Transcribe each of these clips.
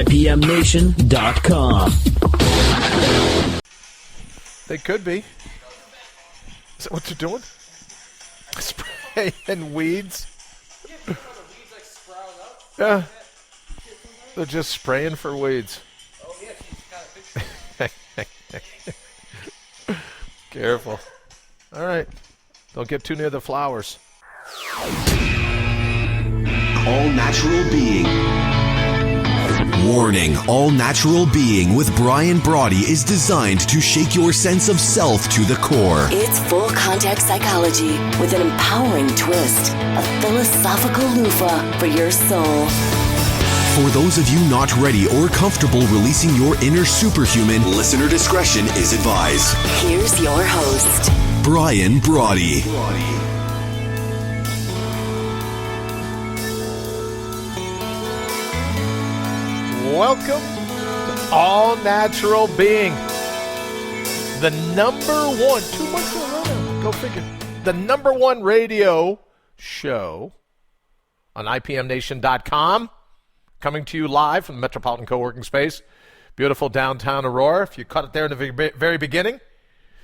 IPMNation.com. They could be. Is that what they're doing? Spraying weeds? Yeah. They're just spraying for weeds. Careful. All right. Don't get too near the flowers. All natural being. Warning, all natural being with Brian Brawdy is designed to shake your sense of self to the core. It's full contact psychology with an empowering twist, a philosophical loofah for your soul. For those of you not ready or comfortable releasing your inner superhuman, listener discretion is advised. Here's your host, Brian Brawdy. Welcome to All Natural Being. The number one, 2 months in a row now, go figure. The number one radio show on IPMNation.com. Coming to you live from the Metropolitan Co-working Space. Beautiful downtown Aurora. If you caught it there in the very beginning.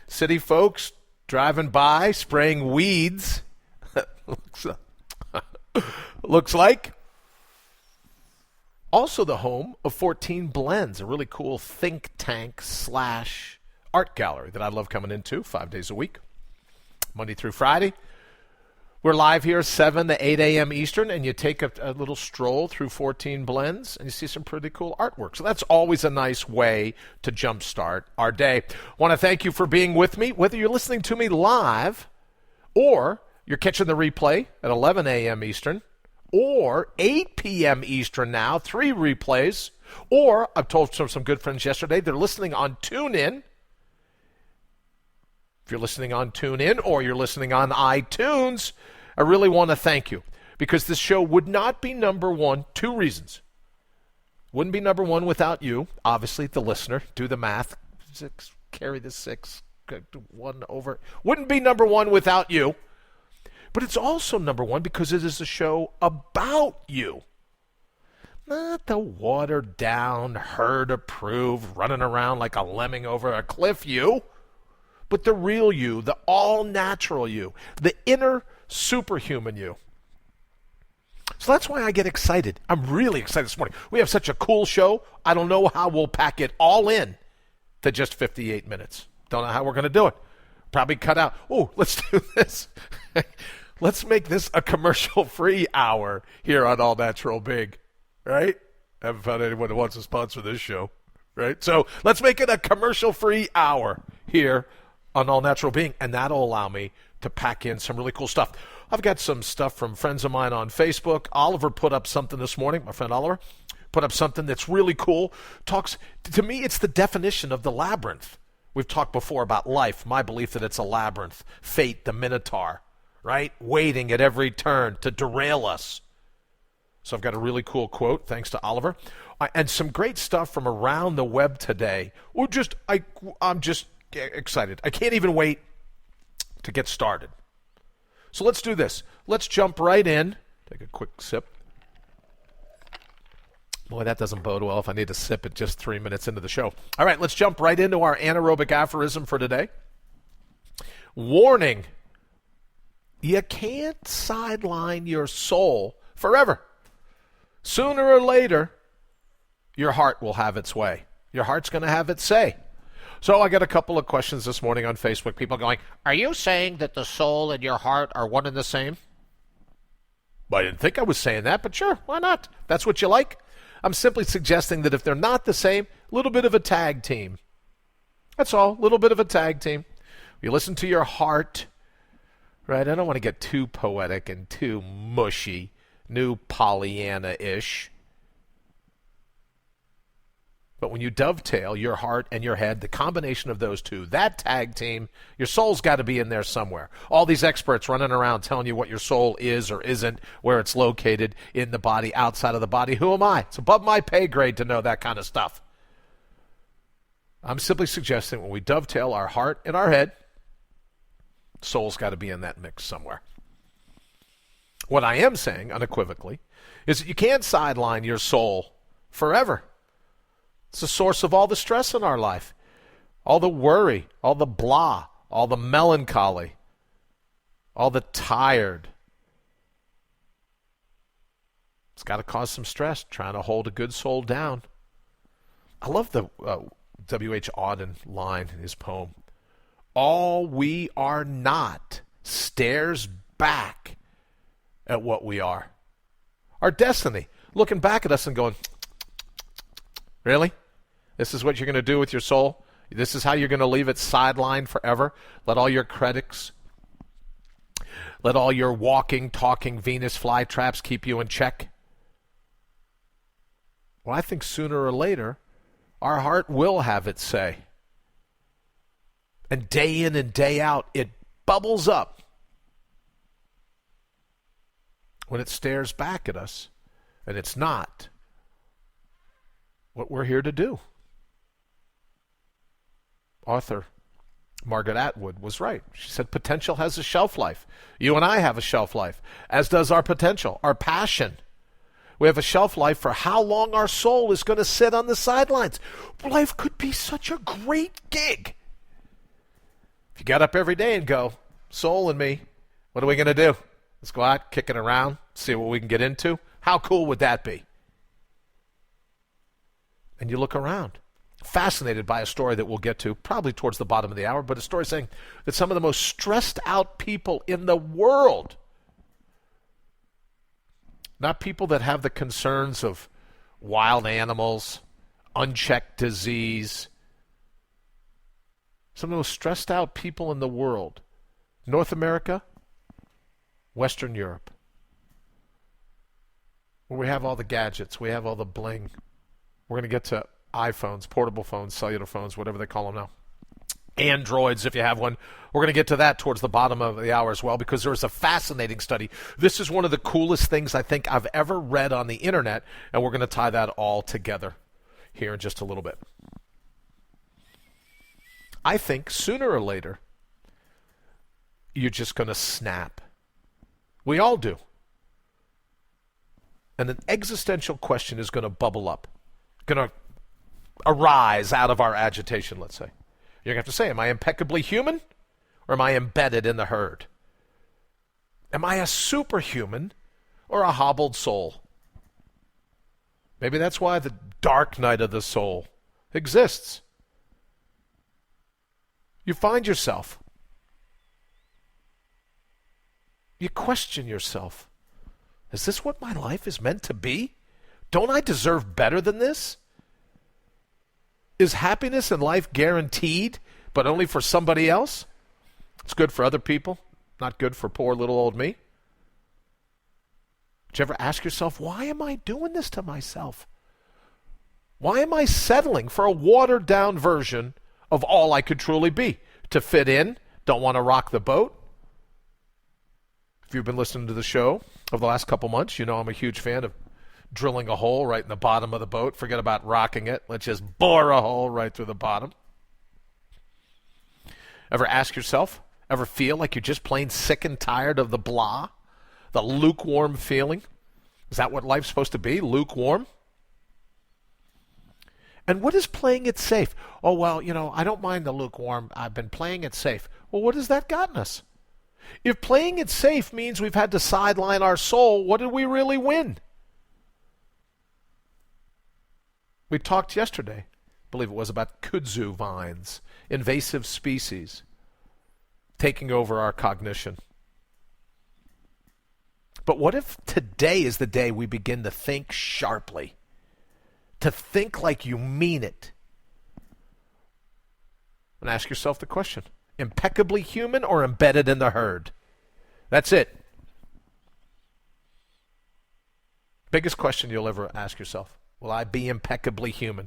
City folks driving by, spraying weeds. Looks like. Also the home of 14 Blends, a really cool think tank / art gallery that I love coming into 5 days a week, Monday through Friday. We're live here 7 to 8 a.m. Eastern, and you take a little stroll through 14 Blends, and you see some pretty cool artwork. So that's always a nice way to jumpstart our day. Want to thank you for being with me, whether you're listening to me live or you're catching the replay at 11 a.m. Eastern. Or 8 p.m. Eastern now, 3 replays. Or, I've told some good friends yesterday, they're listening on TuneIn. If you're listening on TuneIn or you're listening on iTunes, I really want to thank you. Because this show would not be number one, 2 reasons. Wouldn't be number one without you, obviously, the listener. Do the math. 6, carry the 6, 1 over. Wouldn't be number one without you. But it's also number one because it is a show about you. Not the watered down, herd approved, running around like a lemming over a cliff you, but the real you, the all natural you, the inner superhuman you. So that's why I get excited. I'm really excited this morning. We have such a cool show. I don't know how we'll pack it all in to just 58 minutes. Don't know how we're going to do it. Probably cut out. Oh, let's do this. Let's make this a commercial-free hour here on All Natural Big, right? I haven't found anyone who wants to sponsor this show, right? So let's make it a commercial-free hour here on All Natural Being, and that'll allow me to pack in some really cool stuff. I've got some stuff from friends of mine on Facebook. Oliver put up something this morning, my friend Oliver, put up something that's really cool. Talks, to me, it's the definition of the labyrinth. We've talked before about life, my belief that it's a labyrinth, fate, the minotaur. Right? Waiting at every turn to derail us. So I've got a really cool quote, thanks to Oliver. And some great stuff from around the web today. I'm just excited. I can't even wait to get started. So let's do this. Let's jump right in. Take a quick sip. Boy, that doesn't bode well if I need to sip it just 3 minutes into the show. All right, let's jump right into our anaerobic aphorism for today. Warning. You can't sideline your soul forever. Sooner or later, your heart will have its way. Your heart's going to have its say. So I got a couple of questions this morning on Facebook. People going, are you saying that the soul and your heart are one and the same? Well, I didn't think I was saying that, but sure, why not? That's what you like. I'm simply suggesting that if they're not the same, a little bit of a tag team. That's all, a little bit of a tag team. You listen to your heart. Right, I don't want to get too poetic and too mushy, new Pollyanna-ish. But when you dovetail your heart and your head, the combination of those two, that tag team, your soul's got to be in there somewhere. All these experts running around telling you what your soul is or isn't, where it's located in the body, outside of the body. Who am I? It's above my pay grade to know that kind of stuff. I'm simply suggesting when we dovetail our heart and our head, soul's got to be in that mix somewhere. What I am saying, unequivocally, is that you can't sideline your soul forever. It's the source of all the stress in our life, all the worry, all the blah, all the melancholy, all the tired. It's got to cause some stress, trying to hold a good soul down. I love the W.H. Auden line in his poem. All we are not stares back at what we are. Our destiny, looking back at us and going, really? This is what you're going to do with your soul? This is how you're going to leave it sidelined forever? Let all your critics, let all your walking, talking Venus flytraps keep you in check? Well, I think sooner or later, our heart will have its say. And day in and day out, it bubbles up when it stares back at us, and it's not what we're here to do. Author Margaret Atwood was right. She said potential has a shelf life. You and I have a shelf life, as does our potential, our passion. We have a shelf life for how long our soul is going to sit on the sidelines. Life could be such a great gig. If you got up every day and go, soul and me, what are we going to do? Let's go out, kick it around, see what we can get into. How cool would that be? And you look around, fascinated by a story that we'll get to probably towards the bottom of the hour, but a story saying that some of the most stressed out people in the world, not people that have the concerns of wild animals, unchecked disease, some of the most stressed out people in the world, North America, Western Europe, where we have all the gadgets, we have all the bling. We're going to get to iPhones, portable phones, cellular phones, whatever they call them now. Androids, if you have one. We're going to get to that towards the bottom of the hour as well, because there is a fascinating study. This is one of the coolest things I think I've ever read on the internet, and we're going to tie that all together here in just a little bit. I think sooner or later, you're just going to snap. We all do. And an existential question is going to bubble up, going to arise out of our agitation, let's say. You're going to have to say, am I impeccably human, or am I embedded in the herd? Am I a superhuman or a hobbled soul? Maybe that's why the dark night of the soul exists. You find yourself. You question yourself. Is this what my life is meant to be? Don't I deserve better than this? Is happiness in life guaranteed, but only for somebody else? It's good for other people, not good for poor little old me. Did you ever ask yourself, why am I doing this to myself? Why am I settling for a watered-down version of all I could truly be? To fit in, don't want to rock the boat. If you've been listening to the show over the last couple months, you know I'm a huge fan of drilling a hole right in the bottom of the boat. Forget about rocking it. Let's just bore a hole right through the bottom. Ever ask yourself, ever feel like you're just plain sick and tired of the blah, the lukewarm feeling? Is that what life's supposed to be, lukewarm? And what is playing it safe? Oh, well, I don't mind the lukewarm. I've been playing it safe. Well, what has that gotten us? If playing it safe means we've had to sideline our soul, what did we really win? We talked yesterday, I believe it was, about kudzu vines, invasive species, taking over our cognition. But what if today is the day we begin to think sharply? To think like you mean it? And ask yourself the question, impeccably human or embedded in the herd? That's it. Biggest question you'll ever ask yourself. Will I be impeccably human?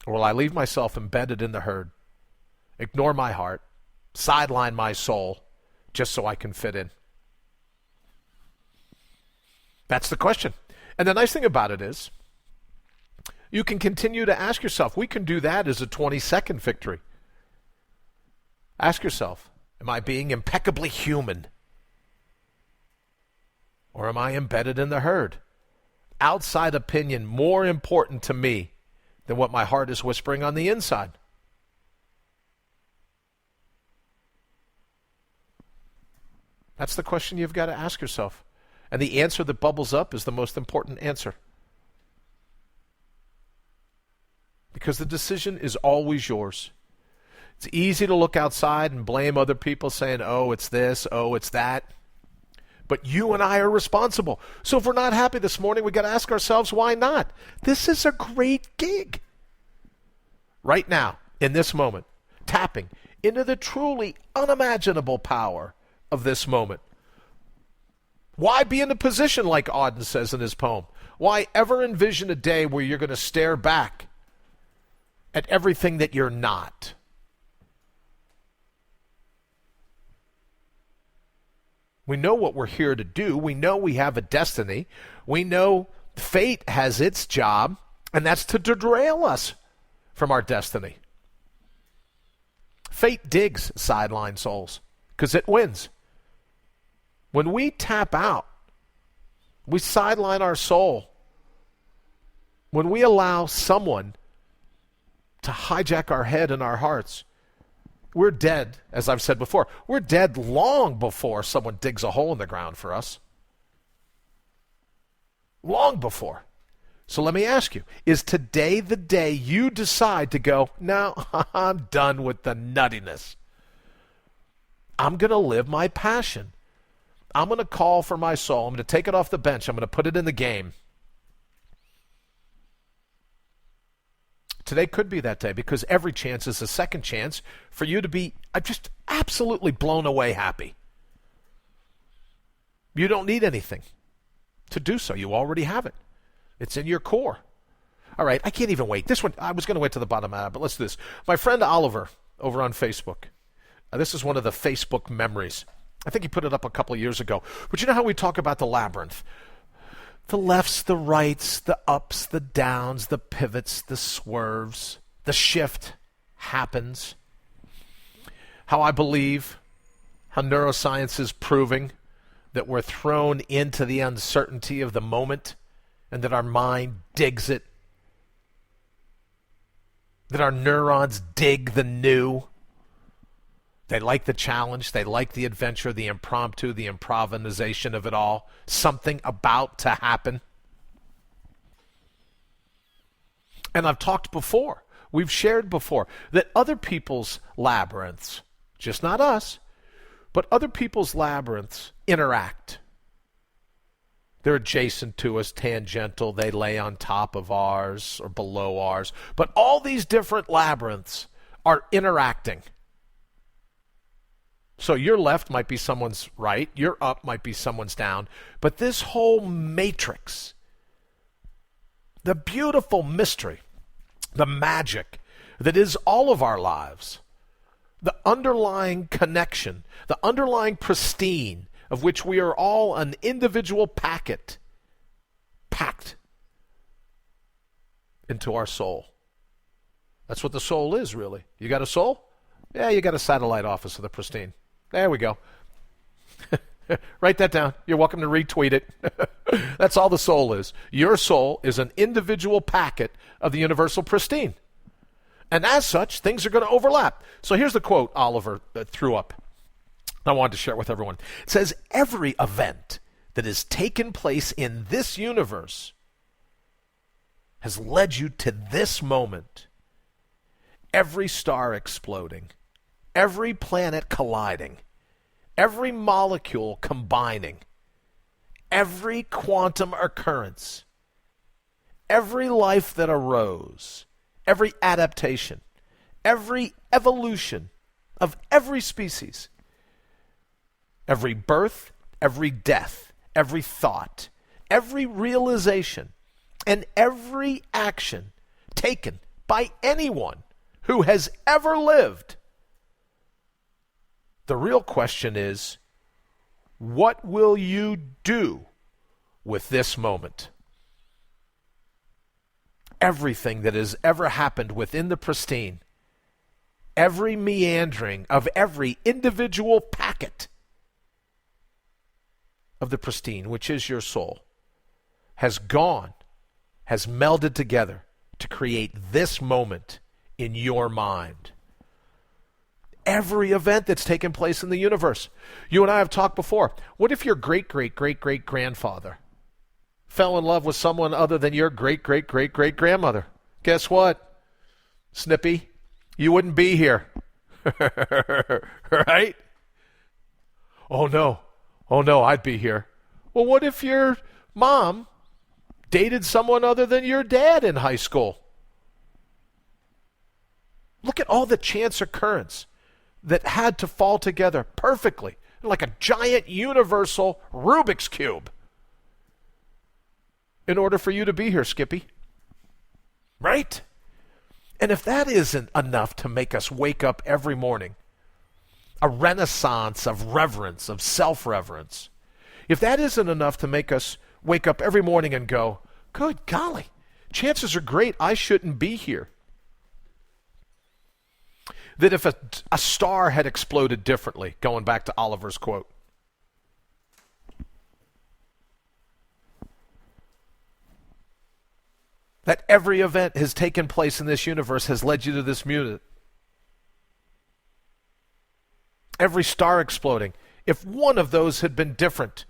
Or will I leave myself embedded in the herd, ignore my heart, sideline my soul, just so I can fit in? That's the question. And the nice thing about it is, you can continue to ask yourself. We can do that as a 20-second victory. Ask yourself, am I being impeccably human? Or am I embedded in the herd? outside opinion more important to me than what my heart is whispering on the inside? That's the question you've got to ask yourself. And the answer that bubbles up is the most important answer. Because the decision is always yours. It's easy to look outside and blame other people saying, oh, it's this, oh, it's that. But you and I are responsible. So if we're not happy this morning, we got to ask ourselves, why not? This is a great gig. Right now, in this moment, tapping into the truly unimaginable power of this moment. Why be in a position like Auden says in his poem? Why ever envision a day where you're going to stare back at everything that you're not? We know what we're here to do. We know we have a destiny. We know fate has its job, and that's to derail us from our destiny. Fate digs sideline souls because it wins. When we tap out, we sideline our soul. When we allow someone to hijack our head and our hearts, we're dead, as I've said before. We're dead long before someone digs a hole in the ground for us. Long before. So let me ask you, is today the day you decide to go, no, I'm done with the nuttiness. I'm going to live my passion. I'm going to call for my soul. I'm going to take it off the bench. I'm going to put it in the game. Today could be that day because every chance is a second chance for you to be just absolutely blown away happy. You don't need anything to do so. You already have it. It's in your core. All right, I can't even wait. This one, I was going to wait to the bottom of it, but let's do this. My friend Oliver over on Facebook. This is one of the Facebook memories. I think he put it up a couple of years ago. But you know how we talk about the labyrinth? The lefts, the rights, the ups, the downs, the pivots, the swerves, the shift happens. How I believe, how neuroscience is proving that we're thrown into the uncertainty of the moment and that our mind digs it. That our neurons dig the new. They like the challenge. They like the adventure, the impromptu, the improvisation of it all. Something about to happen. And I've talked before, we've shared before, that other people's labyrinths, just not us, but other people's labyrinths interact. They're adjacent to us, tangential. They lay on top of ours or below ours. But all these different labyrinths are interacting. So your left might be someone's right, your up might be someone's down, but this whole matrix, the beautiful mystery, the magic that is all of our lives, the underlying connection, the underlying pristine of which we are all an individual packet packed into our soul. That's what the soul is, really. You got a soul? Yeah, you got a satellite office of the pristine. There we go. Write that down. You're welcome to retweet it. That's all the soul is. Your soul is an individual packet of the universal pristine. And as such, things are going to overlap. So here's the quote Oliver threw up. I wanted to share it with everyone. It says, every event that has taken place in this universe has led you to this moment. Every star exploding, every planet colliding, every molecule combining, every quantum occurrence, every life that arose, every adaptation, every evolution of every species, every birth, every death, every thought, every realization, and every action taken by anyone who has ever lived. The real question is, what will you do with this moment? Everything that has ever happened within the pristine, every meandering of every individual packet of the pristine, which is your soul, has melded together to create this moment in your mind. Every event that's taken place in the universe. You and I have talked before. What if your great-great-great-great-grandfather fell in love with someone other than your great-great-great-great-grandmother? Guess what, Snippy? You wouldn't be here. Right? Oh, no, I'd be here. Well, what if your mom dated someone other than your dad in high school? Look at all the chance occurrence that had to fall together perfectly, like a giant universal Rubik's Cube, in order for you to be here, Skippy. Right? And if that isn't enough to make us wake up every morning, a renaissance of reverence, of self-reverence, if that isn't enough to make us wake up every morning and go, good golly, chances are great I shouldn't be here. That if a star had exploded differently, going back to Oliver's quote, that every event has taken place in this universe has led you to this mutant. Every star exploding. If one of those had been different,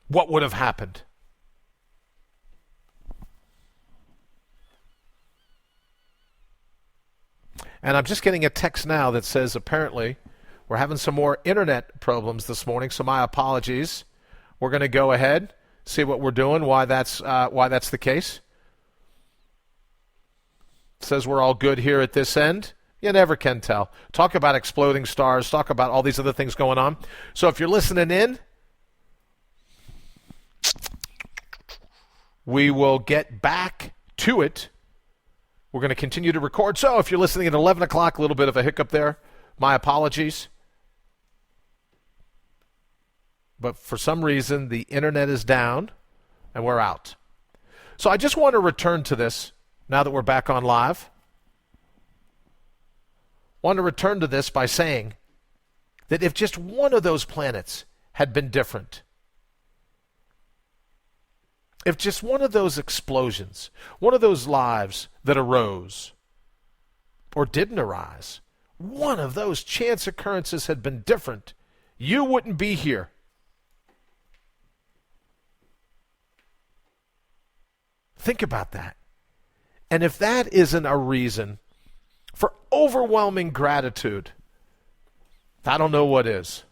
what would have happened? And I'm just getting a text now that says apparently we're having some more internet problems this morning, so my apologies. We're going to go ahead, see what we're doing, why that's the case. It says we're all good here at this end. You never can tell. Talk about exploding stars, talk about all these other things going on. So if you're listening in, we will get back to it. We're going to continue to record. So if you're listening at 11 o'clock, a little bit of a hiccup there. My apologies. But for some reason, the internet is down, and we're out. So I just want to return to this now that we're back on live. Want to return to this by saying that if just one of those planets had been different, if just one of those explosions, one of those lives that arose or didn't arise, one of those chance occurrences had been different, you wouldn't be here. Think about that. And if that isn't a reason for overwhelming gratitude, I don't know what is.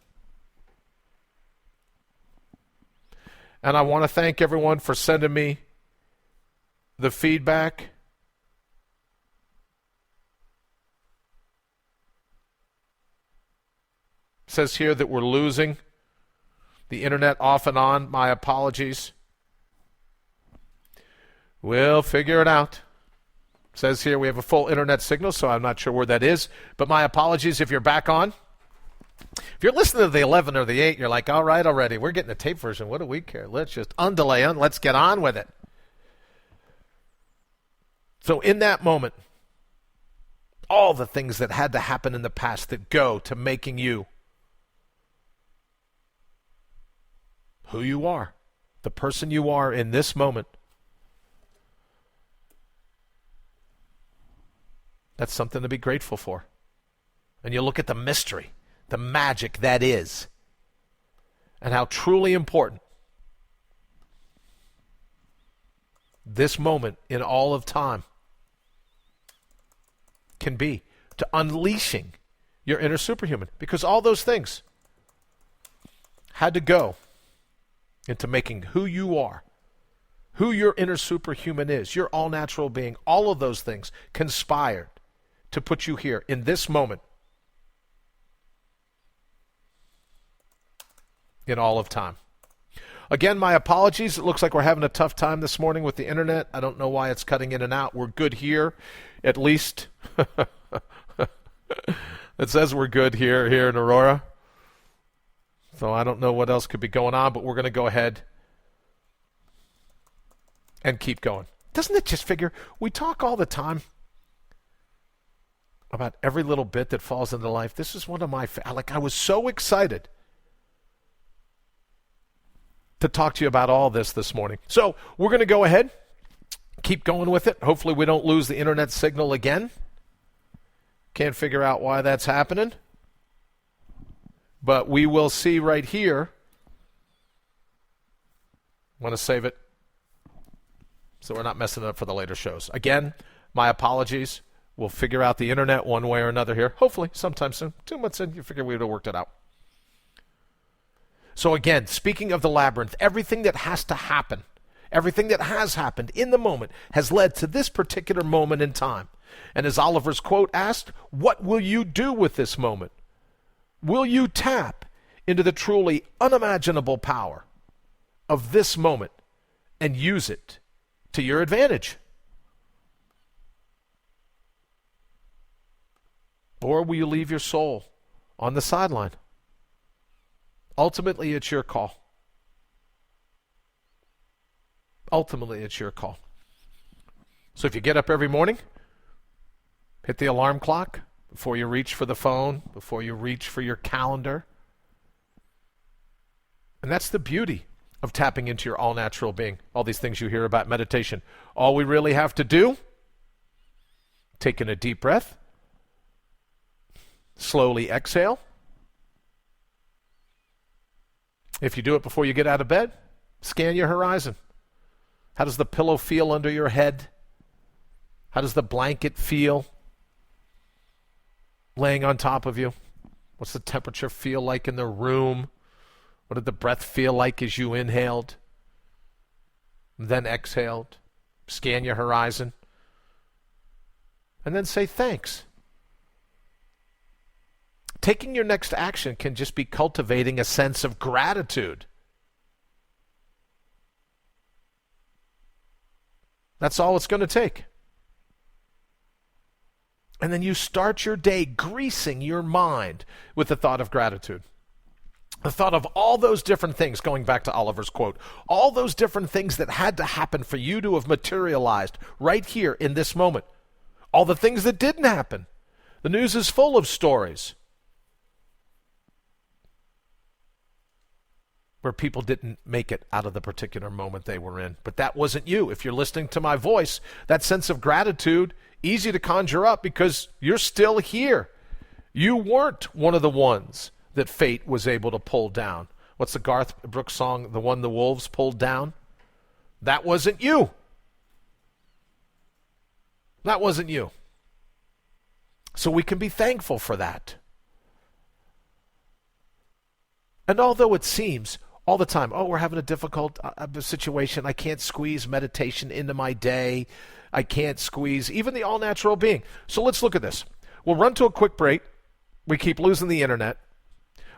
And I want to thank everyone for sending me the feedback. It says here that we're losing the internet off and on. My apologies. We'll figure it out. It says here we have a full internet signal, so I'm not sure where that is. But my apologies if you're back on. If you're listening to the 11 or the 8, you're like, all right already, we're getting the tape version. What do we care? Let's just undelay on. Let's get on with it. So in that moment, all the things that had to happen in the past that go to making you who you are, the person you are in this moment, that's something to be grateful for. And you look at the mystery, the magic that is, and how truly important this moment in all of time can be to unleashing your inner superhuman. Because all those things had to go into making who you are, who your inner superhuman is, your all-natural being. All of those things conspired to put you here in this moment in all of time. Again, my apologies. It looks like we're having a tough time this morning with the internet. I don't know why it's cutting in and out. We're good here, at least. It says we're good here in Aurora. So I don't know what else could be going on, but we're going to go ahead and keep going. Doesn't it just figure? We talk all the time about every little bit that falls into life. This is one of my, I was so excited to talk to you about all this morning. So we're going to go ahead, keep going with it. Hopefully we don't lose the internet signal again. Can't figure out why that's happening. But we will see right here. Want to save it so we're not messing it up for the later shows. Again, my apologies. We'll figure out the internet one way or another here. Hopefully sometime soon. 2 months in, you figure we would have worked it out. So again, speaking of the labyrinth, everything that has to happen, everything that has happened in the moment has led to this particular moment in time. And as Oliver's quote asked, what will you do with this moment? Will you tap into the truly unimaginable power of this moment and use it to your advantage? Or will you leave your soul on the sideline? Ultimately, it's your call. Ultimately, it's your call. So if you get up every morning, hit the alarm clock before you reach for the phone, before you reach for your calendar. And that's the beauty of tapping into your all-natural being. All these things you hear about meditation. All we really have to do, taking a deep breath, slowly exhale. If you do it before you get out of bed, scan your horizon. How does the pillow feel under your head? How does the blanket feel laying on top of you? What's the temperature feel like in the room? What did the breath feel like as you inhaled, then exhaled? Scan your horizon. And then say thanks. Taking your next action can just be cultivating a sense of gratitude. That's all it's going to take. And then you start your day greasing your mind with the thought of gratitude. The thought of all those different things, going back to Oliver's quote, all those different things that had to happen for you to have materialized right here in this moment. All the things that didn't happen. The news is full of stories where people didn't make it out of the particular moment they were in. But that wasn't you. If you're listening to my voice, that sense of gratitude, easy to conjure up because you're still here. You weren't one of the ones that fate was able to pull down. What's the Garth Brooks song, the one the wolves pulled down? That wasn't you. That wasn't you. So we can be thankful for that. And although it seems all the time, oh, we're having a difficult situation, I can't squeeze meditation into my day, I can't squeeze even the all-natural being. So let's look at this. We'll run to a quick break. We keep losing the internet.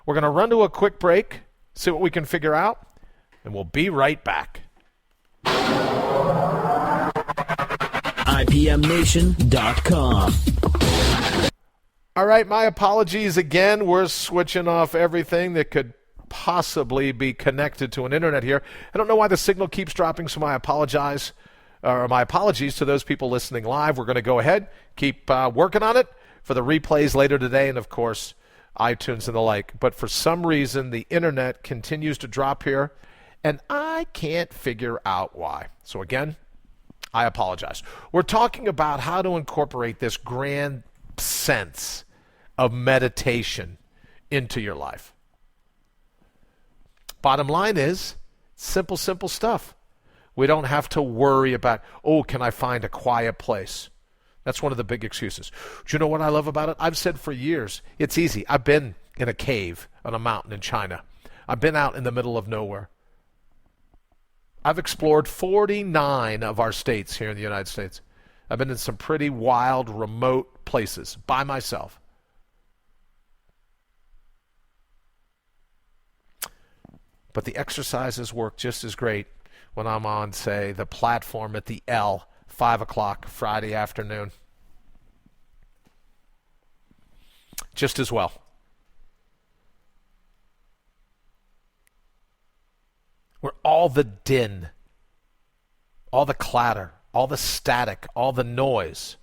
We're going to run to a quick break, see what we can figure out, and we'll be right back. IPMNation.com. All right, my apologies again. We're switching off everything that could possibly be connected to an internet here. I don't know why the signal keeps dropping, so my apologies to those people listening live. We're going to go ahead, keep working on it for the replays later today, and of course, iTunes and the like. But for some reason, the internet continues to drop here, and I can't figure out why. So again, I apologize. We're talking about how to incorporate this grand sense of meditation into your life. Bottom line is, simple stuff. We don't have to worry about, oh, can I find a quiet place? That's one of the big excuses. Do you know what I love about it? I've said for years, it's easy. I've been in a cave on a mountain in China. I've been out in the middle of nowhere. I've explored 49 of our states here in the United States. I've been in some pretty wild, remote places by myself. But the exercises work just as great when I'm on, say, the platform at the L, 5 o'clock Friday afternoon. Just as well. Where all the din, all the clatter, all the static, all the noise,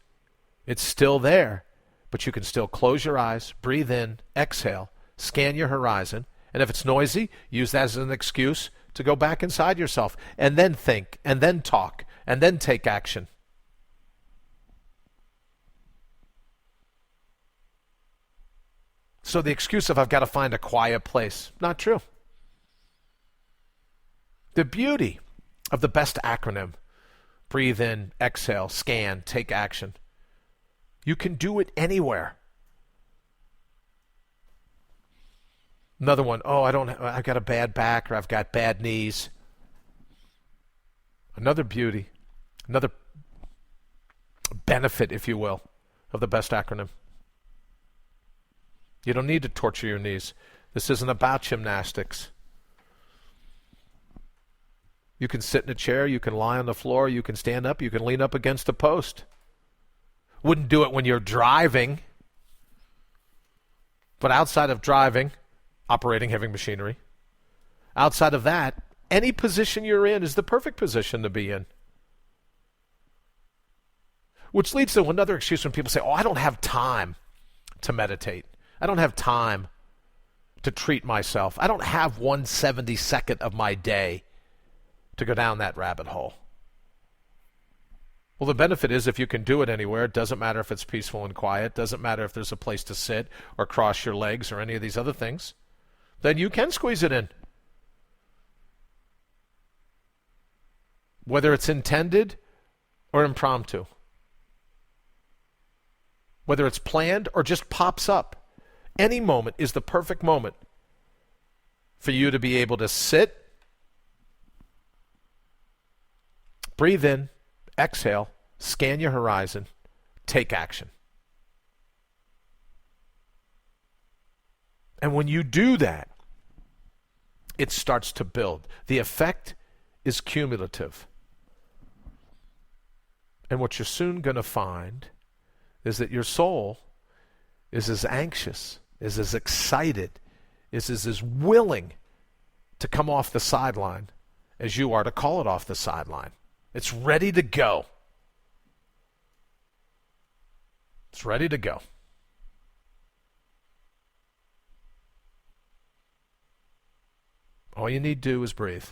it's still there, but you can still close your eyes, breathe in, exhale, scan your horizon, and if it's noisy, use that as an excuse to go back inside yourself and then think and then talk and then take action. So the excuse of I've got to find a quiet place, not true. The beauty of the best acronym, breathe in, exhale, scan, take action. You can do it anywhere. Another one, I've got a bad back or I've got bad knees. Another beauty, another benefit, if you will, of the best acronym. You don't need to torture your knees. This isn't about gymnastics. You can sit in a chair, you can lie on the floor, you can stand up, you can lean up against a post. Wouldn't do it when you're driving. But outside of driving, operating heavy machinery, outside of that, any position you're in is the perfect position to be in. Which leads to another excuse when people say, I don't have time to meditate. I don't have time to treat myself. I don't have 1/72nd of my day to go down that rabbit hole. Well, the benefit is if you can do it anywhere, it doesn't matter if it's peaceful and quiet, it doesn't matter if there's a place to sit or cross your legs or any of these other things, then you can squeeze it in. Whether it's intended or impromptu. Whether it's planned or just pops up. Any moment is the perfect moment for you to be able to sit, breathe in, exhale, scan your horizon, take action. And when you do that, it starts to build. The effect is cumulative. And what you're soon going to find is that your soul is as anxious, is as excited, is as willing to come off the sideline as you are to call it off the sideline. It's ready to go. It's ready to go. All you need to do is breathe.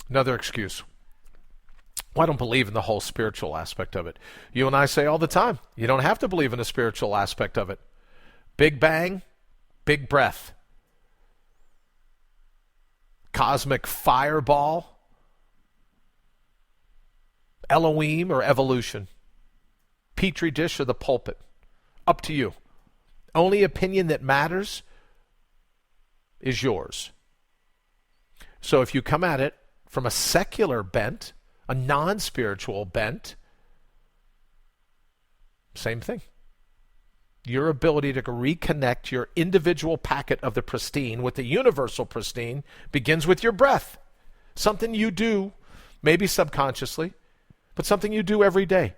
Another excuse. Well, I don't believe in the whole spiritual aspect of it. You and I say all the time, you don't have to believe in the spiritual aspect of it. Big bang, big breath. Cosmic fireball, Elohim or evolution, Petri dish or the pulpit. Up to you. Only opinion that matters is yours. So if you come at it from a secular bent, a non-spiritual bent, same thing. Your ability to reconnect your individual packet of the pristine with the universal pristine begins with your breath. Something you do, maybe subconsciously, but something you do every day,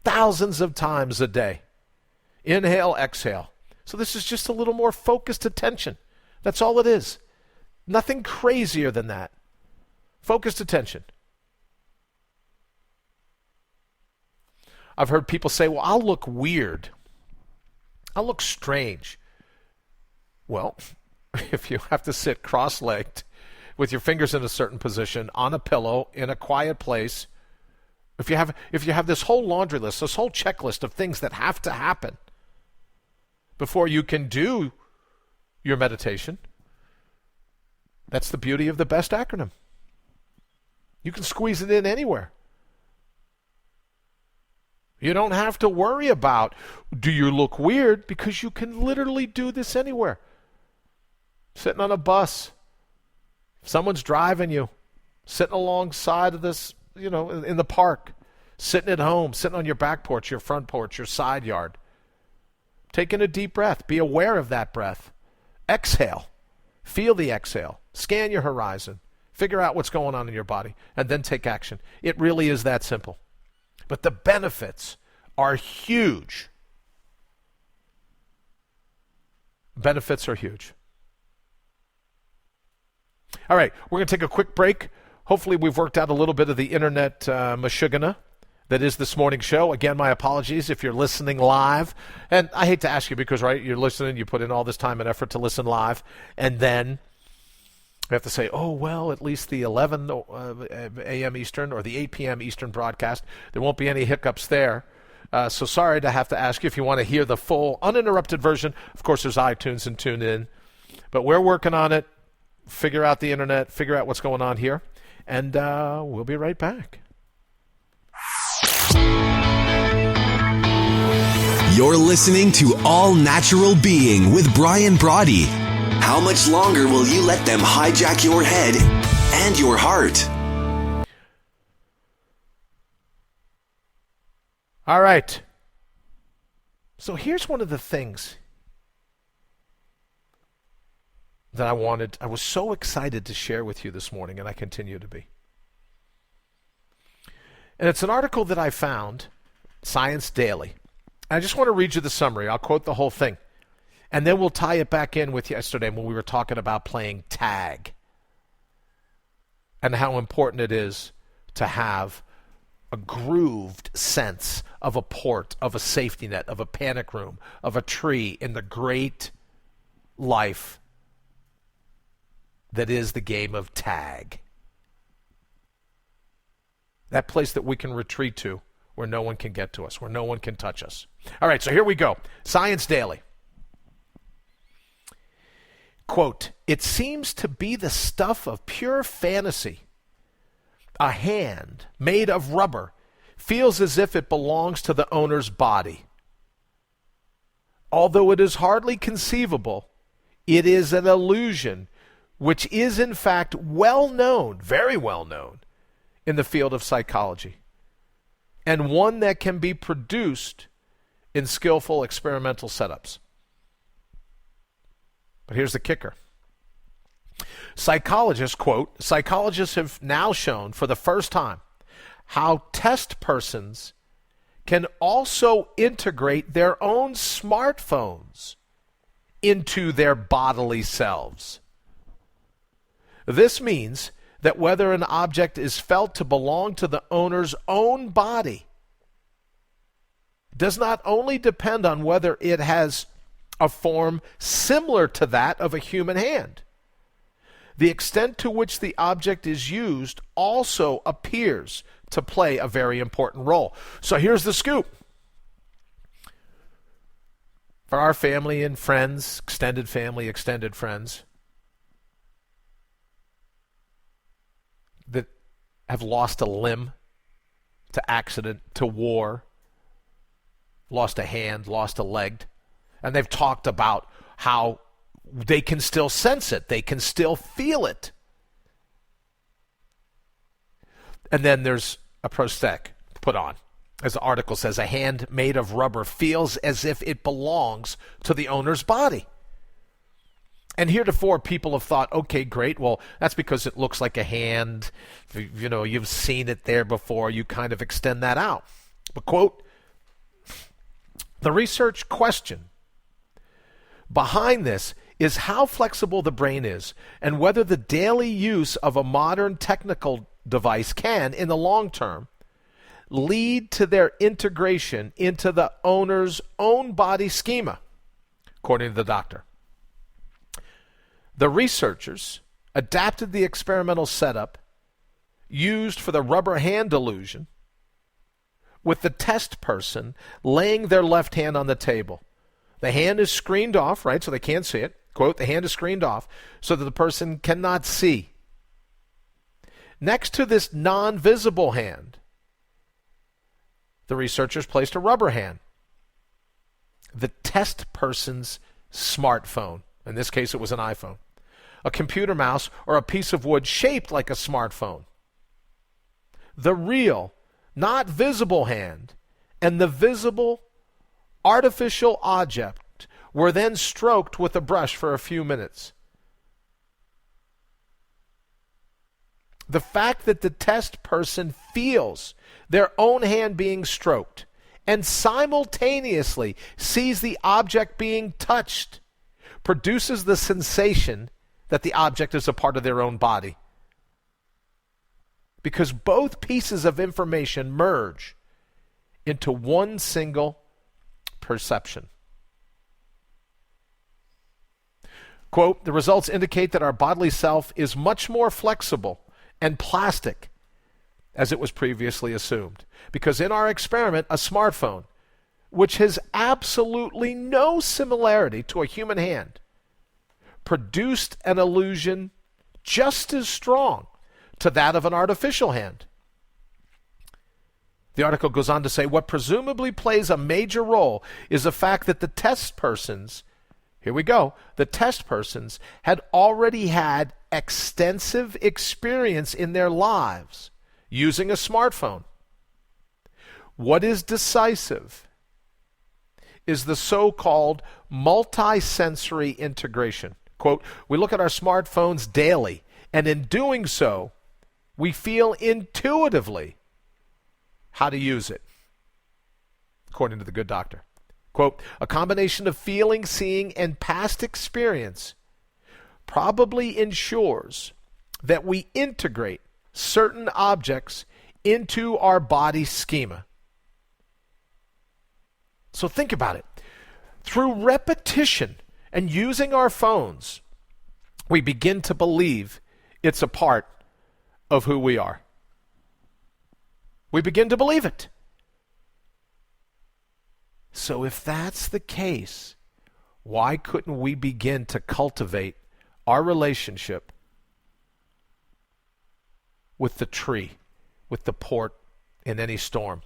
thousands of times a day. Inhale, exhale. So this is just a little more focused attention. That's all it is. Nothing crazier than that. Focused attention. I've heard people say, well, I'll look weird. I'll look strange. Well, if you have to sit cross-legged with your fingers in a certain position on a pillow in a quiet place, if you have this whole laundry list, this whole checklist of things that have to happen before you can do your meditation, that's the beauty of the best acronym. You can squeeze it in anywhere. You don't have to worry about, do you look weird? Because you can literally do this anywhere. Sitting on a bus. Someone's driving you. Sitting alongside of this, in the park. Sitting at home. Sitting on your back porch, your front porch, your side yard. Taking a deep breath. Be aware of that breath. Exhale. Feel the exhale. Scan your horizon. Figure out what's going on in your body. And then take action. It really is that simple. But the benefits are huge. Benefits are huge. All right, we're going to take a quick break. Hopefully we've worked out a little bit of the internet mashugana. that is this morning's show. Again, my apologies if you're listening live. And I hate to ask you because, right, you're listening, you put in all this time and effort to listen live, and then we have to say, oh, well, at least the 11 a.m. Eastern or the 8 p.m. Eastern broadcast, there won't be any hiccups there. So sorry to have to ask you if you want to hear the full uninterrupted version. Of course, there's iTunes and TuneIn. But we're working on it. Figure out the internet, figure out what's going on here. And we'll be right back. You're listening to All Natural Being with Brian Brawdy. How much longer will you let them hijack your head and your heart? All right. So here's one of the things that I was so excited to share with you this morning, and I continue to be. And it's an article that I found, Science Daily. I just want to read you the summary. I'll quote the whole thing. And then we'll tie it back in with yesterday when we were talking about playing tag and how important it is to have a grooved sense of a port, of a safety net, of a panic room, of a tree in the great life that is the game of tag. That place that we can retreat to where no one can get to us, where no one can touch us. All right, so here we go. Science Daily. Quote, "It seems to be the stuff of pure fantasy. A hand made of rubber feels as if it belongs to the owner's body. Although it is hardly conceivable, it is an illusion which is in fact well known, very well known, in the field of psychology, and one that can be produced in skillful experimental setups." But here's the kicker. Psychologists, quote, "Psychologists have now shown for the first time how test persons can also integrate their own smartphones into their bodily selves. This means that whether an object is felt to belong to the owner's own body does not only depend on whether it has a form similar to that of a human hand. The extent to which the object is used also appears to play a very important role." So here's the scoop. For our family and friends, extended family, extended friends, that have lost a limb to accident, to war, lost a hand, lost a leg, and they've talked about how they can still sense it, they can still feel it. And then there's a prosthetic put on. As the article says, a hand made of rubber feels as if it belongs to the owner's body. And heretofore, people have thought, okay, great, well, that's because it looks like a hand. You know, you've seen it there before. You kind of extend that out. But, quote, "The research question behind this is how flexible the brain is and whether the daily use of a modern technical device can, in the long term, lead to their integration into the owner's own body schema," according to the doctor. The researchers adapted the experimental setup used for the rubber hand illusion with the test person laying their left hand on the table. The hand is screened off, right, so they can't see it. Quote, "The hand is screened off so that the person cannot see. Next to this non-visible hand, the researchers placed a rubber hand, the test person's smartphone. In this case, it was an iPhone. A computer mouse or a piece of wood shaped like a smartphone. The real, not visible hand and the visible artificial object were then stroked with a brush for a few minutes. The fact that the test person feels their own hand being stroked and simultaneously sees the object being touched produces the sensation that the object is a part of their own body. Because both pieces of information merge into one single perception. Quote, the results indicate that our bodily self is much more flexible and plastic as it was previously assumed. Because in our experiment, a smartphone, which has absolutely no similarity to a human hand, produced an illusion just as strong to that of an artificial hand. The article goes on to say, what presumably plays a major role is the fact that the test persons, here we go, the test persons had already had extensive experience in their lives using a smartphone. What is decisive is the so-called multisensory integration. Quote, we look at our smartphones daily, and in doing so, we feel intuitively how to use it, according to the good doctor. Quote, a combination of feeling, seeing, and past experience probably ensures that we integrate certain objects into our body schema. So think about it. Through repetition and using our phones, we begin to believe it's a part of who we are. We begin to believe it. So if that's the case, why couldn't we begin to cultivate our relationship with the tree, with the port in any storm,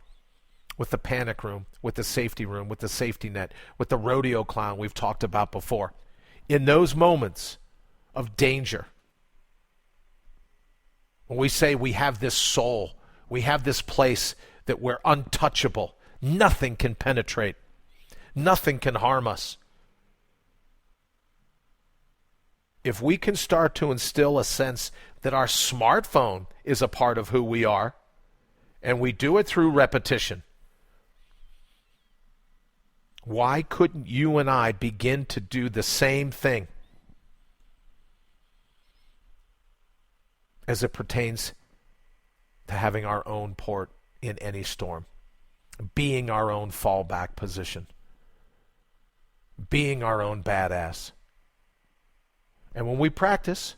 with the panic room, with the safety room, with the safety net, with the rodeo clown we've talked about before? In those moments of danger, when we say we have this soul, we have this place that we're untouchable, nothing can penetrate, nothing can harm us. If we can start to instill a sense that our smartphone is a part of who we are, and we do it through repetition, why couldn't you and I begin to do the same thing as it pertains to having our own port in any storm, being our own fallback position, being our own badass? And when we practice,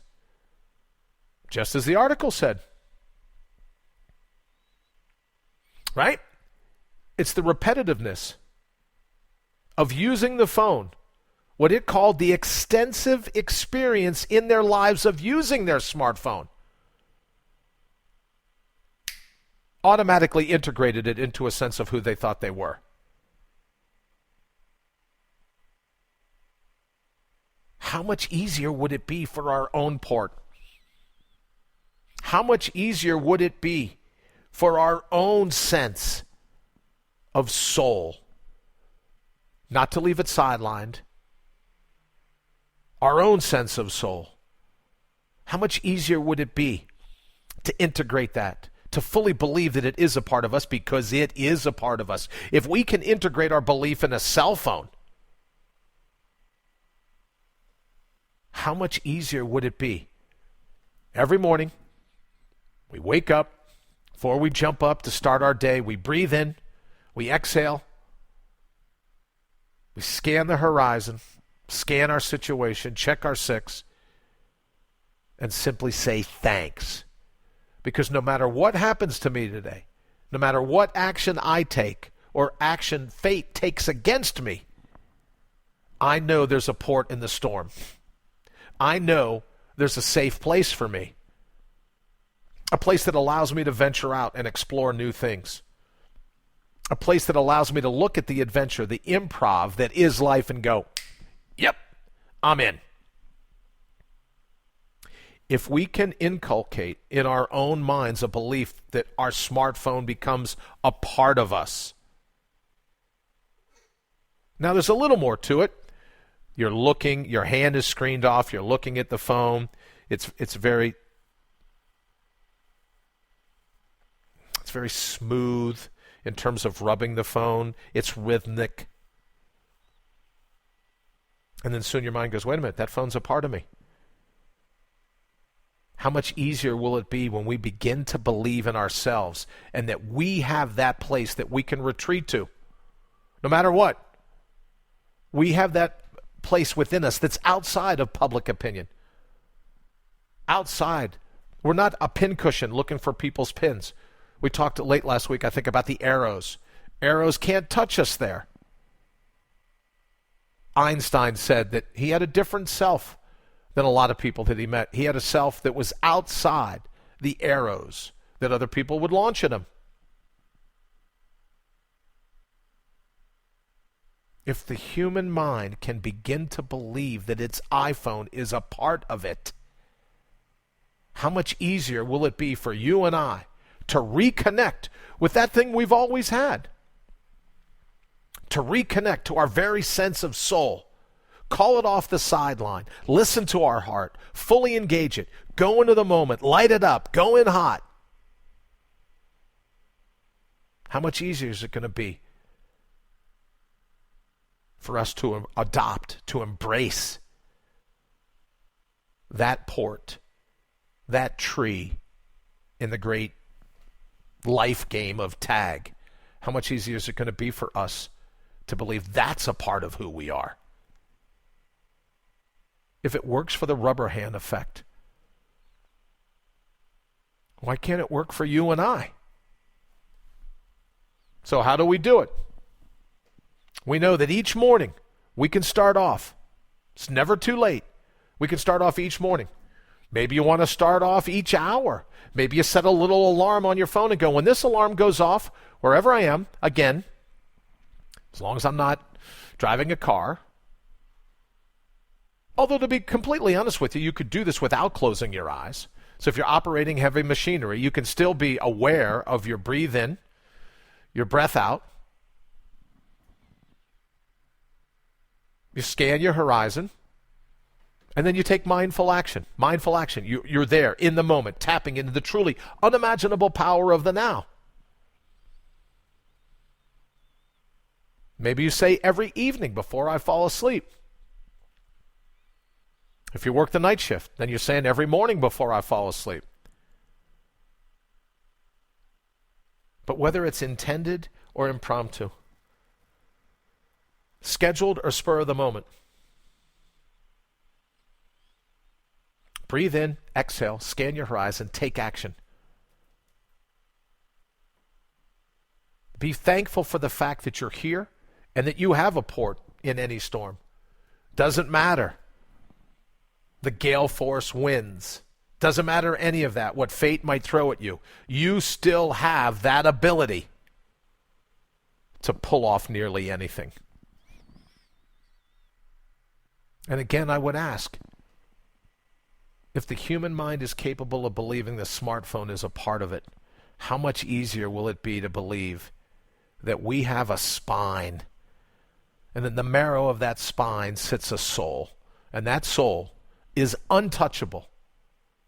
just as the article said, right? It's the repetitiveness of using the phone, what it called the extensive experience in their lives of using their smartphone, automatically integrated it into a sense of who they thought they were. How much easier would it be for our own port? How much easier would it be for our own sense of soul? Not to leave it sidelined. Our own sense of soul. How much easier would it be to integrate that, to fully believe that it is a part of us, because it is a part of us? If we can integrate our belief in a cell phone, how much easier would it be? Every morning, we wake up, before we jump up to start our day, we breathe in, we exhale, we scan the horizon, scan our situation, check our six, and simply say thanks. Because no matter what happens to me today, no matter what action I take or action fate takes against me, I know there's a port in the storm. I know there's a safe place for me. A place that allows me to venture out and explore new things. A place that allows me to look at the adventure, the improv that is life, and go, yep, I'm in. If we can inculcate in our own minds a belief that our smartphone becomes a part of us. Now there's a little more to it. You're looking, your hand is screened off, you're looking at the phone. It's very smooth in terms of rubbing the phone. It's rhythmic. And then soon your mind goes, wait a minute, that phone's a part of me. how much easier will it be when we begin to believe in ourselves and that we have that place that we can retreat to, no matter what. We have that place within us that's outside of public opinion. Outside. We're not a pincushion looking for people's pins. We talked late last week, I think, about the arrows. Arrows can't touch us there. Einstein said that he had a different self than a lot of people that he met. He had a self that was outside the arrows that other people would launch at him. If the human mind can begin to believe that its iPhone is a part of it, how much easier will it be for you and I to reconnect with that thing we've always had? To reconnect to our very sense of soul. Call it off the sideline. Listen to our heart. Fully engage it. Go into the moment. Light it up. Go in hot. How much easier is it going to be for us to adopt, to embrace that port, that tree in the great life game of tag? How much easier is it going to be for us to believe that's a part of who we are? If it works for the rubber hand effect, why can't it work for you and I? So how do we do it? We know that each morning we can start off. It's never too late. We can start off each morning. Maybe you want to start off each hour. Maybe you set a little alarm on your phone and go, when this alarm goes off, wherever I am, again, as long as I'm not driving a car. Although, to be completely honest with you, you could do this without closing your eyes. So if you're operating heavy machinery, you can still be aware of your breathe in, your breath out. You scan your horizon, and then you take mindful action. Mindful action. You're there in the moment, tapping into the truly unimaginable power of the now. Maybe you say every evening before I fall asleep. If you work the night shift, then you're saying every morning before I fall asleep. But whether it's intended or impromptu, scheduled or spur of the moment, breathe in, exhale, scan your horizon, take action. Be thankful for the fact that you're here and that you have a port in any storm. Doesn't matter. The gale force winds. Doesn't matter any of that, what fate might throw at you. You still have that ability to pull off nearly anything. And again, I would ask, if the human mind is capable of believing the smartphone is a part of it, how much easier will it be to believe that we have a spine, and in the marrow of that spine sits a soul, and that soul is untouchable.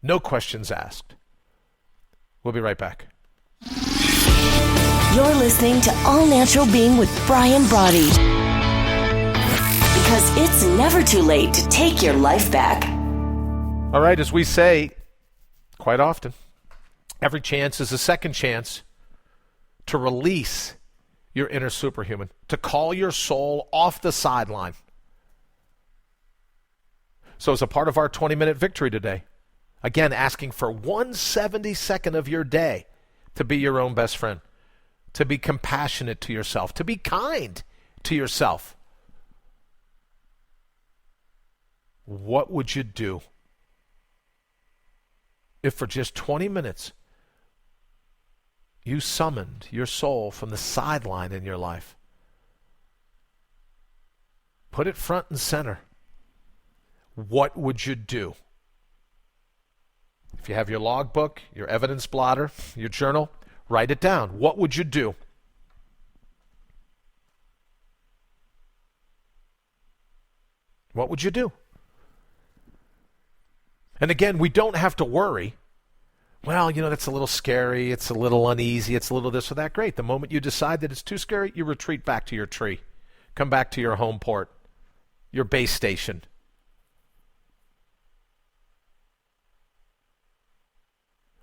No questions asked. We'll be right back. You're listening to All Natural Being with Brian Brawdy. Because it's never too late to take your life back. All right, as we say quite often, every chance is a second chance to release your inner superhuman, to call your soul off the sideline. So as a part of our 20-minute victory today, again, asking for 1/72nd of your day to be your own best friend, to be compassionate to yourself, to be kind to yourself. What would you do if for just 20 minutes you summoned your soul from the sideline in your life? Put it front and center. What would you do? If you have your logbook, your evidence blotter, your journal, write it down. What would you do? What would you do? And again, we don't have to worry. Well, that's a little scary. It's a little uneasy. It's a little this or that. Great. The moment you decide that it's too scary, you retreat back to your tree. Come back to your home port, your base station.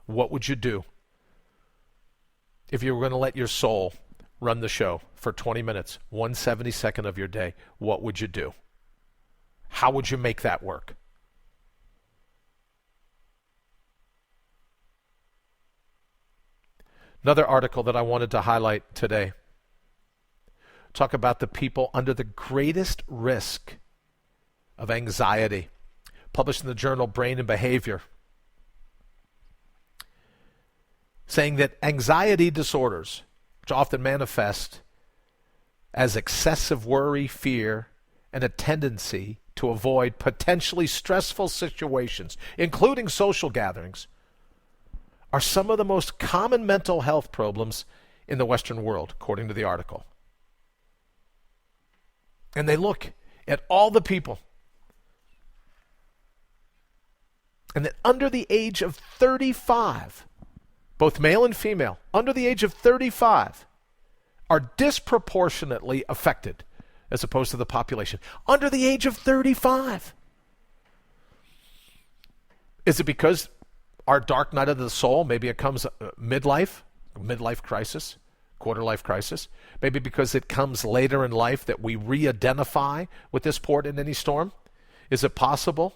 what would you do if you were going to let your soul run the show for 20 minutes, 1/72nd of your day? What would you do? How would you make that work? Another article that I wanted to highlight today. Talk about the people under the greatest risk of anxiety. Published in the journal Brain and Behavior. Saying that anxiety disorders, which often manifest as excessive worry, fear, and a tendency to avoid potentially stressful situations, including social gatherings, are some of the most common mental health problems in the Western world, according to the article. And they look at all the people, and that under the age of 35, both male and female, under the age of 35, are disproportionately affected as opposed to the population. Under the age of 35. Is it because our dark night of the soul, maybe it comes midlife crisis, quarter-life crisis? Maybe because it comes later in life that we re-identify with this port in any storm? Is it possible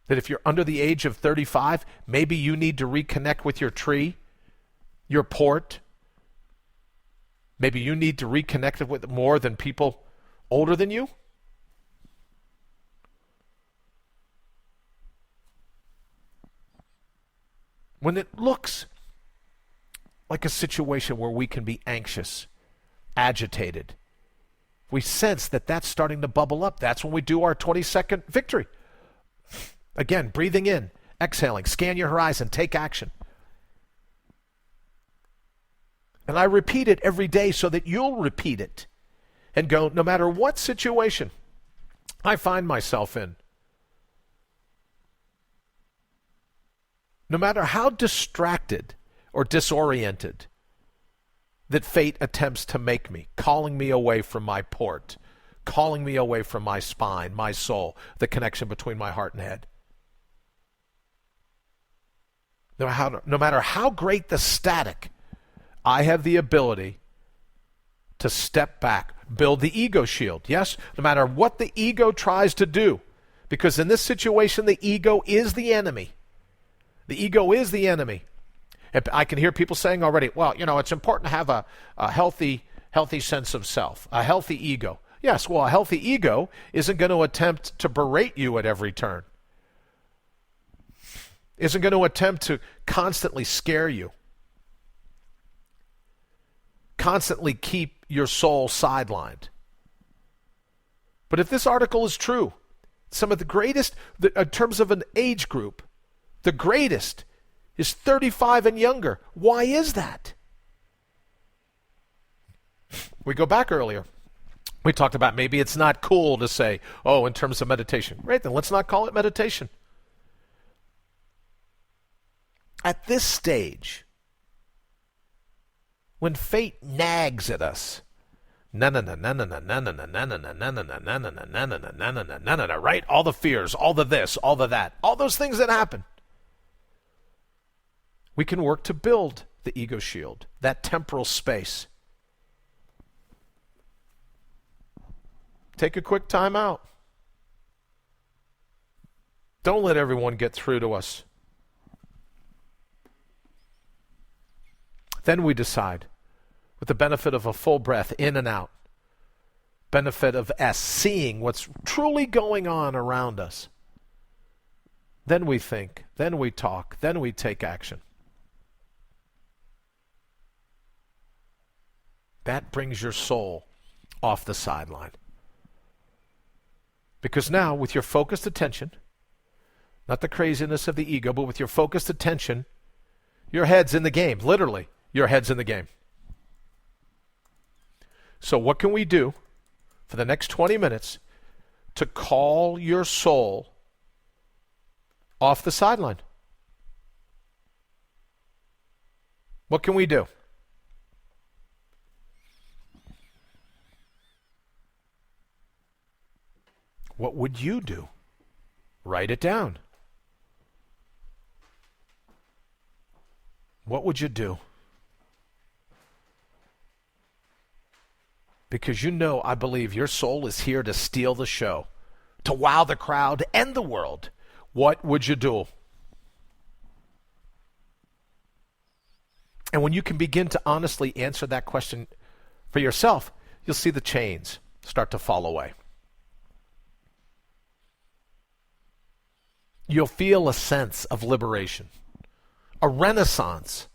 that if you're under the age of 35, maybe you need to reconnect with your tree, your port? Maybe you need to reconnect with it more than people older than you? When it looks like a situation where we can be anxious, agitated, we sense that that's starting to bubble up. That's when we do our 20-second victory. Again, breathing in, exhaling, scan your horizon, take action. And I repeat it every day so that you'll repeat it and go, no matter what situation I find myself in, no matter how distracted or disoriented that fate attempts to make me, calling me away from my port, calling me away from my spine, my soul, the connection between my heart and head. No matter how great the static, I have the ability to step back, build the ego shield. Yes, no matter what the ego tries to do, because in this situation, the ego is the enemy. The ego is the enemy. And I can hear people saying already, well, it's important to have a healthy sense of self, a healthy ego. Yes, well, a healthy ego isn't going to attempt to berate you at every turn. Isn't going to attempt to constantly scare you. Constantly keep your soul sidelined. But if this article is true, some of the greatest, in terms of an age group, the greatest is 35 and younger. Why is that? We go back earlier. We talked about maybe it's not cool to say, in terms of meditation. Right, then let's not call it meditation. At this stage, when fate nags at us, right? All the fears, all the this, all the that, all those things that happen. We can work to build the ego shield, that temporal space. Take a quick time out. Don't let everyone get through to us. Then we decide, with the benefit of a full breath in and out, benefit of S, seeing what's truly going on around us. Then we think, then we talk, then we take action. That brings your soul off the sideline. Because now, with your focused attention, not the craziness of the ego, but with your focused attention, your head's in the game, literally. Your head's in the game. So what can we do for the next 20 minutes to call your soul off the sideline? What can we do? What would you do? Write it down. What would you do? Because you know, I believe your soul is here to steal the show, to wow the crowd and the world. What would you do? And when you can begin to honestly answer that question for yourself, you'll see the chains start to fall away. You'll feel a sense of liberation, a renaissance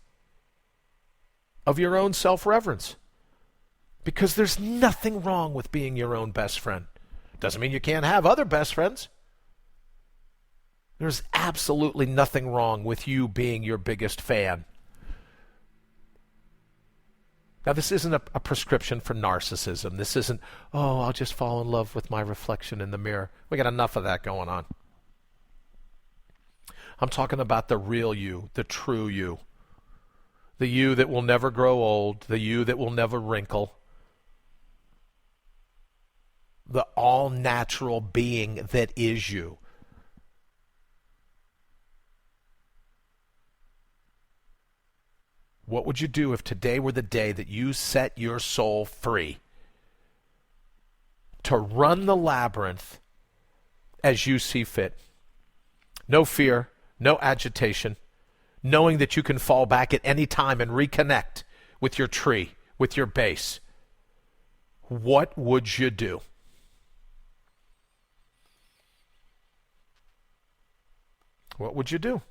of your own self-reverence. Because there's nothing wrong with being your own best friend. Doesn't mean you can't have other best friends. There's absolutely nothing wrong with you being your biggest fan. Now, this isn't a prescription for narcissism. This isn't, oh, I'll just fall in love with my reflection in the mirror. We got enough of that going on. I'm talking about the real you, the true you. The you that will never grow old, the you that will never wrinkle. The all-natural being that is you. What would you do if today were the day that you set your soul free to run the labyrinth as you see fit? No fear, no agitation, knowing that you can fall back at any time and reconnect with your tree, with your base. What would you do? What would you do?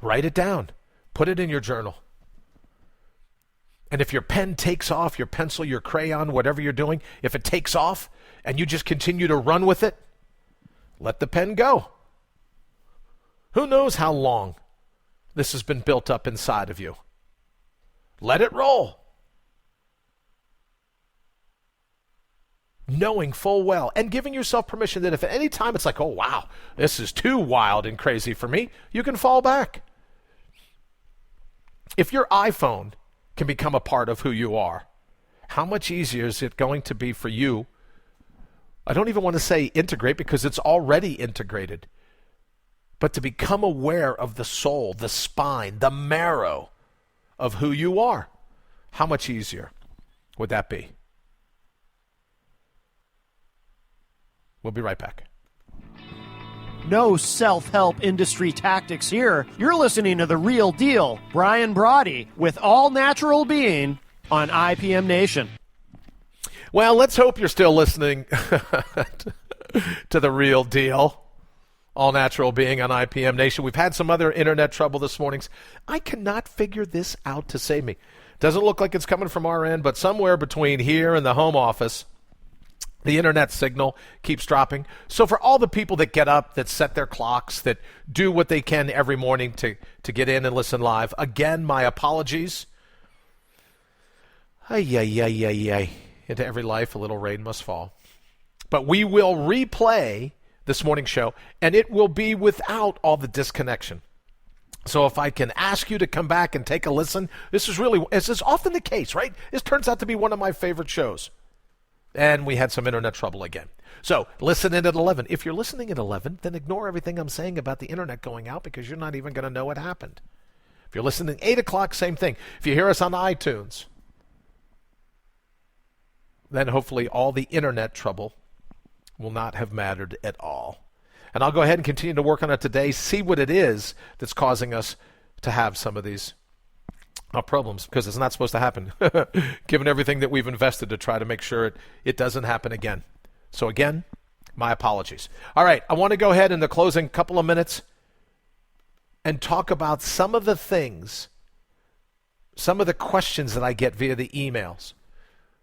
Write it down. Put it in your journal. And if your pen takes off, your pencil, your crayon, whatever you're doing, if it takes off and you just continue to run with it, let the pen go. Who knows how long this has been built up inside of you? Let it roll. Knowing full well and giving yourself permission that if at any time it's like, oh, wow, this is too wild and crazy for me, you can fall back. If your iPhone can become a part of who you are, how much easier is it going to be for you? I don't even want to say integrate because it's already integrated, but to become aware of the soul, the spine, the marrow of who you are. How much easier would that be? We'll be right back. No self-help industry tactics here. You're listening to The Real Deal, Brian Brawdy, with All Natural Being on IPM Nation. Well, let's hope you're still listening to The Real Deal, All Natural Being on IPM Nation. We've had some other internet trouble this morning. I cannot figure this out to save me. Doesn't look like it's coming from our end, but somewhere between here and the home office, the internet signal keeps dropping. So for all the people that get up, that set their clocks, that do what they can every morning to get in and listen live, again, my apologies. Ay. Into every life, a little rain must fall. But we will replay this morning's show, and it will be without all the disconnection. So if I can ask you to come back and take a listen, this is often the case, right? This turns out to be one of my favorite shows. And we had some internet trouble again. So listen in at 11. If you're listening at 11, then ignore everything I'm saying about the internet going out because you're not even going to know what happened. If you're listening at 8 o'clock, same thing. If you hear us on iTunes, then hopefully all the internet trouble will not have mattered at all. And I'll go ahead and continue to work on it today, see what it is that's causing us to have some of these problems, because it's not supposed to happen, given everything that we've invested to try to make sure it doesn't happen again. So again, my apologies. All right, I want to go ahead in the closing couple of minutes and talk about some of the things, some of the questions that I get via the emails.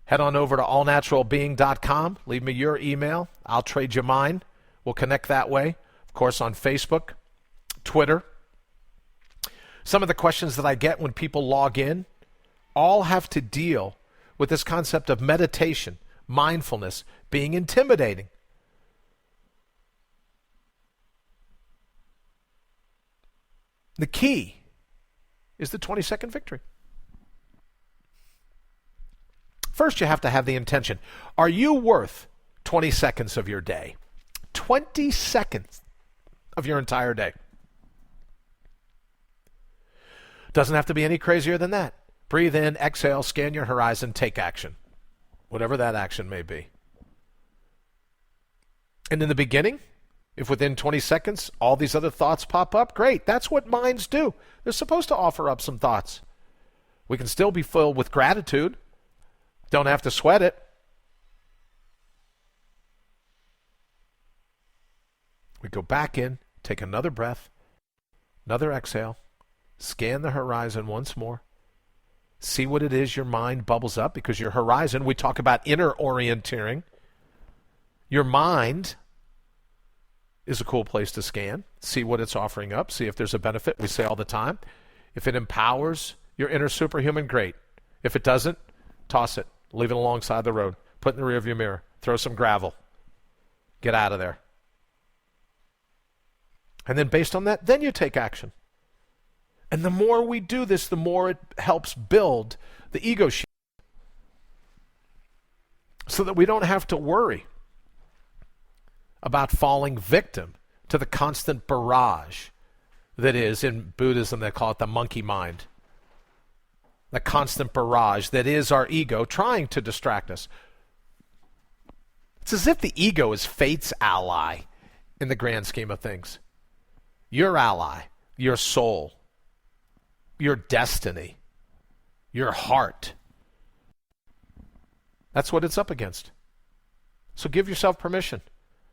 Head on over to allnaturalbeing.com. Leave me your email. I'll trade you mine. We'll connect that way. Of course, on Facebook, Twitter. Some of the questions that I get when people log in all have to deal with this concept of meditation, mindfulness, being intimidating. The key is the 20-second victory. First, you have to have the intention. Are you worth 20 seconds of your day? 20 seconds of your entire day. Doesn't have to be any crazier than that. Breathe in, exhale, scan your horizon, take action. Whatever that action may be. And in the beginning, if within 20 seconds all these other thoughts pop up, great. That's what minds do. They're supposed to offer up some thoughts. We can still be filled with gratitude. Don't have to sweat it. We go back in, take another breath, another exhale, scan the horizon once more. See what it is your mind bubbles up, because your horizon, we talk about inner orienteering. Your mind is a cool place to scan, see what it's offering up, see if there's a benefit. We say all the time, if it empowers your inner superhuman, great. If it doesn't, toss it, leave it alongside the road, put it in the rearview mirror, throw some gravel, get out of there. And then based on that, then you take action. And the more we do this, the more it helps build the ego shield, so that we don't have to worry about falling victim to the constant barrage that is, in Buddhism they call it the monkey mind. The constant barrage that is our ego trying to distract us. It's as if the ego is fate's ally in the grand scheme of things. Your ally, your soul, your destiny, your heart. That's what it's up against. So give yourself permission.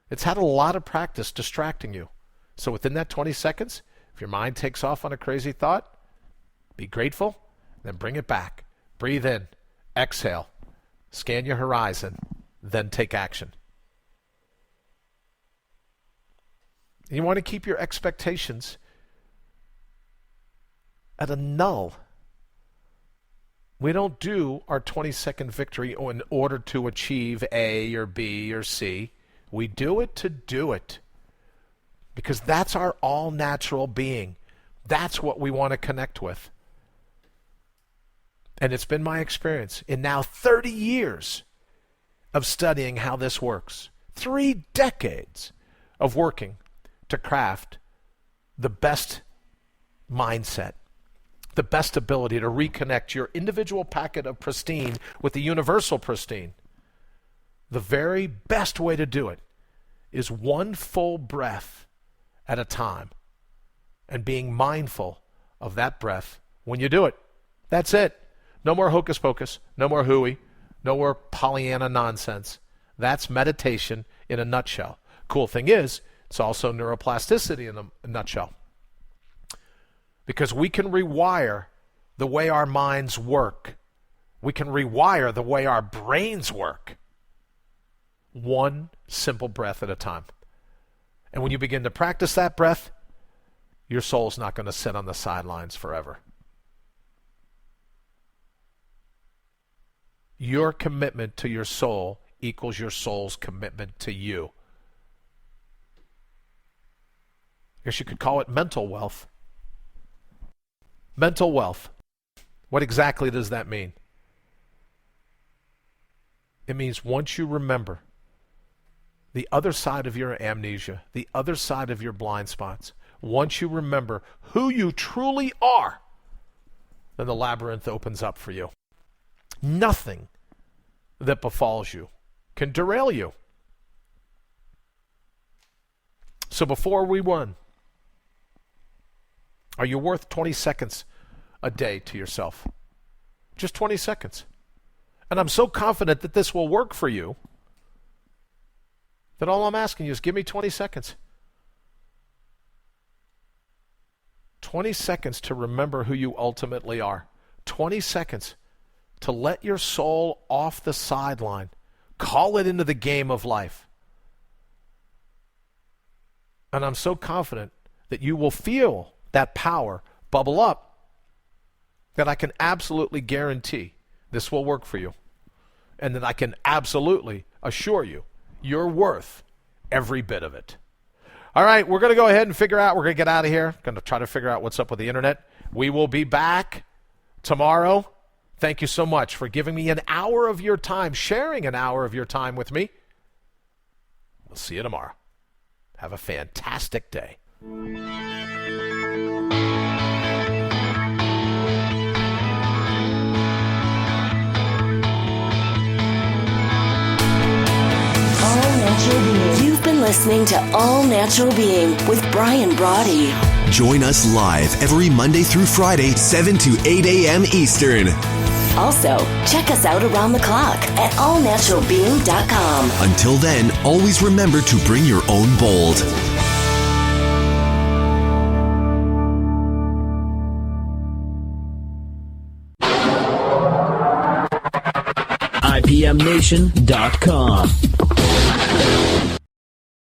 It's had a lot of practice distracting you. So within that 20 seconds, if your mind takes off on a crazy thought, be grateful, then bring it back. Breathe in, exhale, scan your horizon, then take action. And you want to keep your expectations at a null. We don't do our 20-second victory in order to achieve A or B or C. We do it to do it, because that's our all-natural being. That's what we want to connect with. And it's been my experience in now 30 years of studying how this works. 3 decades of working to craft the best mindset, the best ability to reconnect your individual packet of pristine with the universal pristine. The very best way to do it is one full breath at a time, and being mindful of that breath when you do it. That's it. No more hocus pocus, no more hooey, no more Pollyanna nonsense. That's meditation in a nutshell. Cool thing is, it's also neuroplasticity in a nutshell. Because we can rewire the way our minds work. We can rewire the way our brains work. One simple breath at a time. And when you begin to practice that breath, your soul's not going to sit on the sidelines forever. Your commitment to your soul equals your soul's commitment to you. I guess you could call it mental wealth. Mental wealth. What exactly does that mean? It means once you remember the other side of your amnesia, the other side of your blind spots, once you remember who you truly are, then the labyrinth opens up for you. Nothing that befalls you can derail you. So before we run, are you worth 20 seconds a day to yourself? Just 20 seconds. And I'm so confident that this will work for you that all I'm asking you is give me 20 seconds. 20 seconds to remember who you ultimately are. 20 seconds to let your soul off the sideline. Call it into the game of life. And I'm so confident that you will feel that power bubble up that I can absolutely guarantee this will work for you. And that I can absolutely assure you you're worth every bit of it. All right, we're going to go ahead and we're going to get out of here. Going to try to figure out what's up with the internet. We will be back tomorrow. Thank you so much for giving me an hour of your time, sharing an hour of your time with me. We'll see you tomorrow. Have a fantastic day. You've been listening to All Natural Being with Brian Brawdy. Join us live every Monday through Friday, 7 to 8 a.m. Eastern. Also, check us out around the clock at allnaturalbeing.com. Until then, always remember to bring your own bold. IPMNation.com.